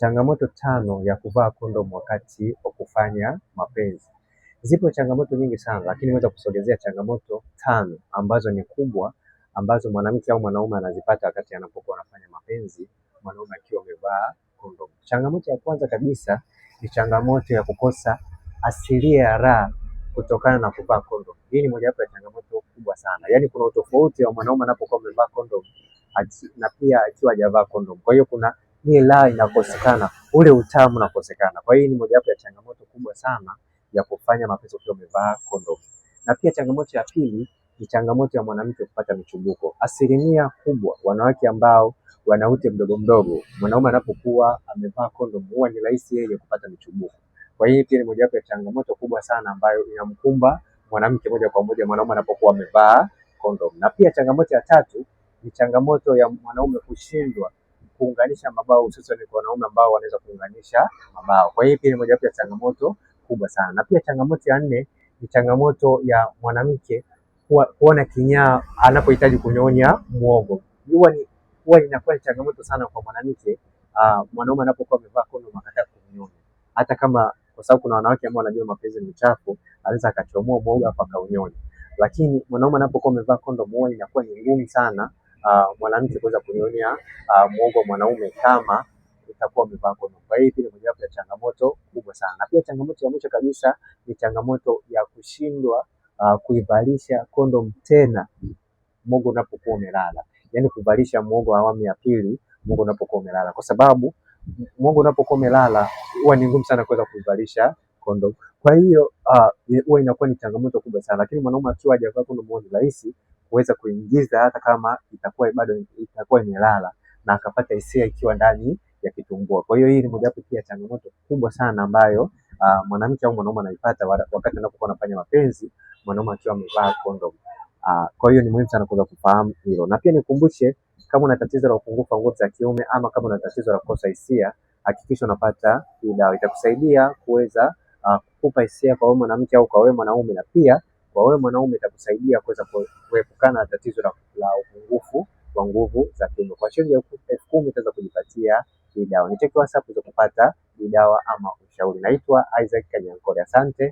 Changamoto tano ya kuvaa kondomu wakati wa kufanya mapenzi. Zipo changamoto nyingi sana, lakini nimeweza kusogezea changamoto tano ambazo ni kubwa, ambazo mwanamke au mwanaume anazipata wakati anapokuwa anafanya mapenzi, mwanaume akiwa amevaa kondomu. Changamoto ya kwanza kabisa ni changamoto ya kukosa asilia ya raha kutokana na kuvaa kondomu. Hii ni mojawapo ya changamoto kubwa sana. Yaani kuna utofauti wa mwanaume anapokuwa amevaa kondomu na pia akiwa hajavaa kondomu. Kwa hiyo kuna ile raha inakosekana, ule utamu unakosekana. Kwa hiyo ni mojawapo ya changamoto kubwa sana ya kufanya mapenzi ukiwa umevaa kondomu. Na pia changamoto ya pili ni changamoto ya mwanamke kupata michubuko. Asilimia kubwa wanawake ambao wana ute mdogo mdogo, mwanaume anapokuwa amevaa kondomu huwa ni rahisi yeye kupata michubuko. Kwa hiyo pia ni mojawapo ya changamoto kubwa sana ambayo inamkumba mwanamke moja kwa moja mwanaume anapokuwa amevaa kondomu. Na pia changamoto ya tatu ni changamoto ya mwanaume kushindwa kuunganisha mabao, hususan kwa wanaume ambao wanaweza kuunganisha mabao. Kwa hiyo pia ni mojawapo ya changamoto kubwa sana. Na pia changamoto ya nne ni changamoto ya mwanamke kuona kinyaa anapohitaji kunyonya muhogo. Huwa inakuwa ni changamoto sana kwa mwanamke mwanaume anapokuwa amevaa kondomu akataka kunyonya. Hata kama, kwa sababu kuna wanawake ambao wanajua mapenzi ni chafu, anaweza akachomoa muhogo hapo akaunyonya. Lakini mwanaume anapokuwa amevaa kondomu huwa inakuwa ni ngumu sana mwanamke kuweza kunyonya muhogo mwanaume kama itakuwa amevaa kondomu. Kwa hiyo pia ni mojawapo ya changamoto kubwa sana. Na pia changamoto ya mwisho kabisa ni changamoto ya kushindwa kuivalisha kondomu tena muhogo unapokuwa umelala. Yaani kuvalisha muhogo awamu ya pili muhogo unapokuwa umelala, kwa sababu muhogo unapokuwa umelala huwa ni ngumu sana kuweza kuivalisha kondomu. Kwa hiyo huwa inakuwa ni changamoto kubwa sana, lakini mwanaume akiwa hajavaa kondomu ni rahisi kuweza kuingiza hata kama itakuwa bado itakuwa imelala na akapata hisia ikiwa ndani ya kitumbua. Kwa hiyo hii ni mojawapo pia changamoto kubwa sana ambayo mwanamke au mwanaume anaipata wakati anapokuwa anafanya mapenzi, mwanaume akiwa amevaa kondomu. Kwa hiyo ni muhimu sana kuweza kufahamu hilo. Na pia nikumbushe, kama una tatizo la upungufu wa nguvu za kiume ama kama una tatizo la kukosa hisia, hakikisha unapata hii dawa. Itakusaidia kuweza kukupa hisia kwa wewe mwanamke au kwa wewe mwanaume, na pia kwa wewe mwanaume itakusaidia kuweza kuepukana na tatizo la upungufu wa nguvu za kiume. Kwa shilingi 10,000 utaweza kujipatia hii dawa. Nicheki WhatsApp kupata hii dawa ama ushauri. Naitwa Isaac Kanyankole. Asante.